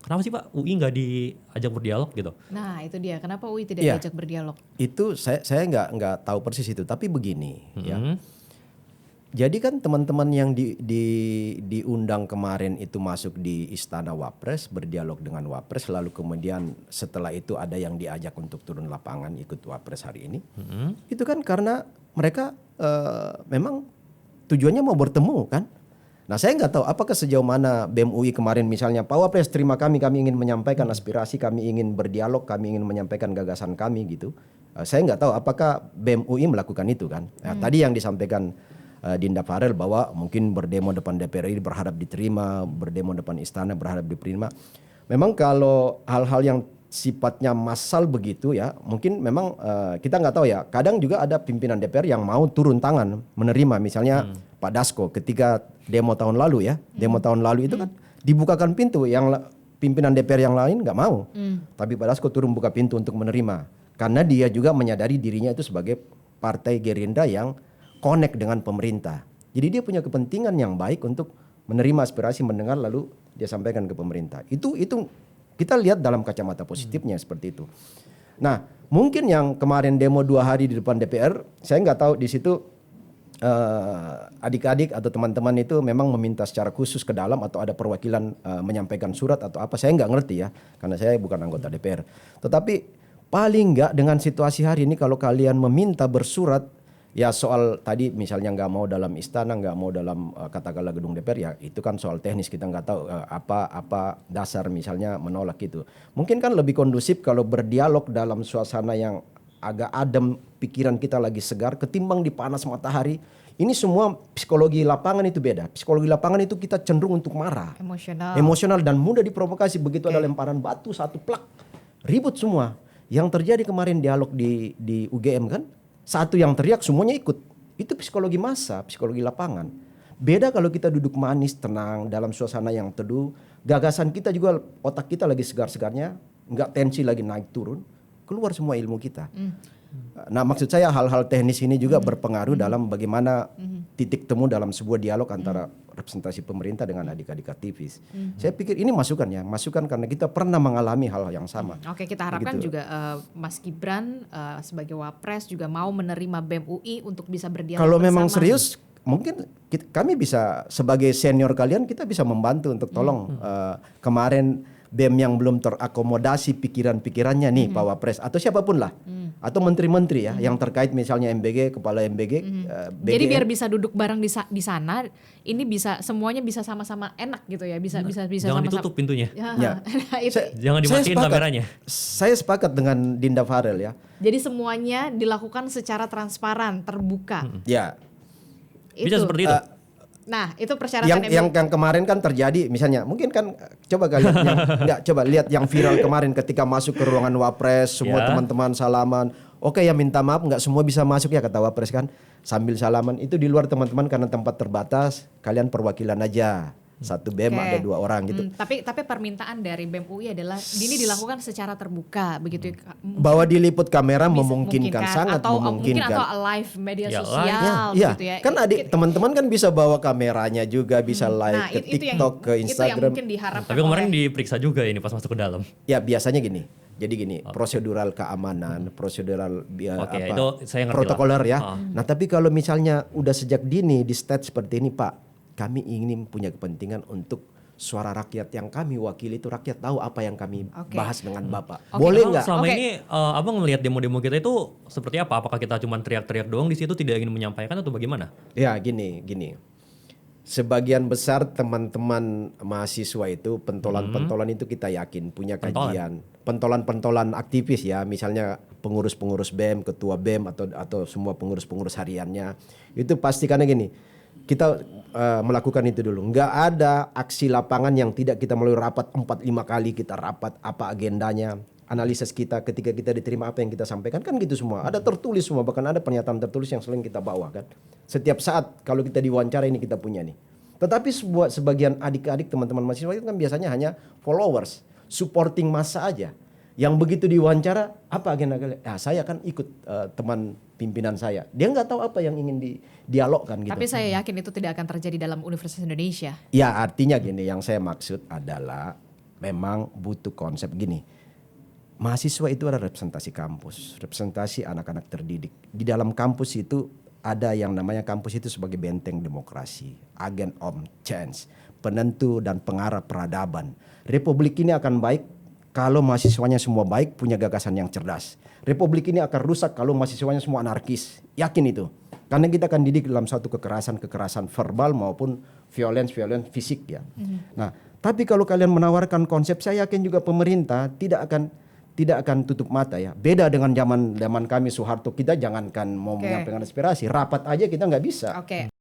Kenapa sih Pak UI nggak diajak berdialog gitu? Nah itu dia, kenapa UI tidak Iya. diajak berdialog? Itu saya nggak tahu persis itu, tapi begini ya. Hmm. Jadi kan teman-teman yang diundang kemarin itu masuk di Istana Wapres, berdialog dengan Wapres, lalu kemudian setelah itu ada yang diajak untuk turun lapangan ikut Wapres hari ini. Itu kan karena mereka memang tujuannya mau bertemu kan. Nah saya nggak tahu apakah sejauh mana BEM UI kemarin misalnya Pak Wapres terima kami ingin menyampaikan aspirasi, kami ingin berdialog, kami ingin menyampaikan gagasan kami gitu. Saya nggak tahu apakah BEM UI melakukan itu kan. Nah, tadi yang disampaikan Dinda Farel bahwa mungkin berdemo depan DPR RI berharap diterima, berdemo depan istana berharap diterima. Memang kalau hal-hal yang sifatnya massal begitu ya, mungkin memang kita nggak tahu ya. Kadang juga ada pimpinan DPR yang mau turun tangan menerima, misalnya Pak Dasko ketika demo tahun lalu ya, demo tahun lalu itu kan dibukakan pintu, yang pimpinan DPR yang lain nggak mau, tapi Pak Dasko turun buka pintu untuk menerima, karena dia juga menyadari dirinya itu sebagai partai Gerindra yang connect dengan pemerintah. Jadi dia punya kepentingan yang baik untuk menerima aspirasi, mendengar lalu dia sampaikan ke pemerintah. Itu kita lihat dalam kacamata positifnya seperti itu. Nah, mungkin yang kemarin demo 2 hari di depan DPR, saya nggak tahu di situ adik-adik atau teman-teman itu memang meminta secara khusus ke dalam atau ada perwakilan menyampaikan surat atau apa, saya nggak ngerti ya, karena saya bukan anggota DPR. Tetapi paling nggak dengan situasi hari ini kalau kalian meminta bersurat, ya soal tadi misalnya nggak mau dalam istana, nggak mau dalam katakanlah gedung DPR, ya itu kan soal teknis, kita nggak tahu apa dasar misalnya menolak itu. Mungkin kan lebih kondusif kalau berdialog dalam suasana yang agak adem, pikiran kita lagi segar, ketimbang di panas matahari. Ini semua psikologi lapangan itu beda. Psikologi lapangan itu kita cenderung untuk marah, emosional dan mudah diprovokasi. Begitu ada lemparan batu satu plak, ribut semua. Yang terjadi kemarin dialog di UGM kan, satu yang teriak semuanya ikut. Itu psikologi massa, psikologi lapangan. Beda kalau kita duduk manis, tenang, dalam suasana yang teduh. Gagasan kita juga, otak kita lagi segar-segarnya. Nggak tensi lagi naik turun. Keluar semua ilmu kita. Nah maksud saya hal-hal teknis ini juga berpengaruh dalam bagaimana titik temu dalam sebuah dialog antara representasi pemerintah dengan adik-adik aktivis. Saya pikir ini masukan karena kita pernah mengalami hal yang sama. Oke, kita harapkan Begitu. juga Mas Gibran sebagai Wapres juga mau menerima BEM UI untuk bisa berdialog Kalau bersama. memang serius, mungkin kami bisa sebagai senior kalian, kita bisa membantu untuk tolong kemarin BEM yang belum terakomodasi pikiran-pikirannya nih Pak Wapres atau siapapun lah, atau menteri-menteri ya yang terkait misalnya MBG, kepala MBG, BGN. Jadi biar bisa duduk bareng di sana, ini bisa semuanya bisa sama-sama enak gitu ya, bisa Jangan sama-sama. ditutup pintunya. Ya. Nah, itu. Jangan dimatiin sepakat. kameranya. Saya sepakat dengan Dinda Farel ya. Jadi semuanya dilakukan secara transparan, terbuka. Ya. Bisa seperti itu. Nah, itu persyaratan Yang kemarin kan terjadi misalnya, mungkin kan coba kalian coba lihat yang viral kemarin ketika masuk ke ruangan Wapres, semua Ya. teman-teman salaman. Oke ya minta maaf nggak semua bisa masuk ya kata Wapres kan, sambil salaman. Itu di luar teman-teman karena tempat terbatas, kalian perwakilan aja. Satu BEM ada 2 orang gitu. Tapi permintaan dari BEM UI adalah ini dilakukan secara terbuka begitu ya. Bahwa diliput kamera Bisa- memungkinkan, sangat atau mungkin memungkinkan. atau live media Ya, sosial Iya, gitu ya. kan adik teman-teman kan bisa bawa kameranya juga, bisa live ke TikTok, ke Itu yang Instagram. mungkin diharapkan. Tapi kemarin oleh- diperiksa juga ini pas masuk ke dalam. Ya biasanya gini. Jadi gini, prosedural keamanan, prosedural Oke, itu saya ngerti protokoler lah. ya. Nah, tapi kalau misalnya udah sejak dini di state seperti ini, Pak, kami ingin punya kepentingan untuk suara rakyat yang kami wakili itu rakyat tahu apa yang kami bahas dengan Bapak. Boleh Emang nggak? selama Oke. ini abang melihat demo-demo kita itu seperti apa? Apakah kita cuma teriak-teriak doang di situ tidak ingin menyampaikan atau bagaimana? Ya gini. Sebagian besar teman-teman mahasiswa itu pentolan-pentolan itu kita yakin punya kajian. Pentolan-pentolan aktivis ya, misalnya pengurus-pengurus BEM, ketua BEM atau semua pengurus-pengurus hariannya. Itu pasti karena gini, kita melakukan itu dulu. Nggak ada aksi lapangan yang tidak kita melalui rapat 4-5 kali kita rapat apa agendanya. Analisis kita ketika kita diterima apa yang kita sampaikan kan gitu semua. Ada tertulis semua, bahkan ada pernyataan tertulis yang sering kita bawa kan. Setiap saat kalau kita diwawancara ini kita punya nih. Tetapi sebagian adik-adik teman-teman mahasiswa itu kan biasanya hanya followers, supporting massa aja. Yang begitu diwawancara apa agenda kalian? Ya, saya kan ikut teman pimpinan saya. Dia nggak tahu apa yang ingin dialogkan gitu. Tapi saya yakin itu tidak akan terjadi dalam Universitas Indonesia. Ya artinya gini, yang saya maksud adalah memang butuh konsep gini. Mahasiswa itu adalah representasi kampus, representasi anak-anak terdidik. Di dalam kampus itu ada yang namanya kampus itu sebagai benteng demokrasi, agen of change, penentu dan pengarah peradaban. Republik ini akan baik kalau mahasiswanya semua baik, punya gagasan yang cerdas. Republik ini akan rusak kalau mahasiswanya semua anarkis. Yakin itu. Karena kita akan didik dalam satu kekerasan verbal maupun violence fisik ya. Nah, tapi kalau kalian menawarkan konsep, saya yakin juga pemerintah tidak akan tutup mata ya. Beda dengan zaman kami Soeharto, kita jangankan mau menyampaikan aspirasi, rapat aja kita nggak bisa. Oke.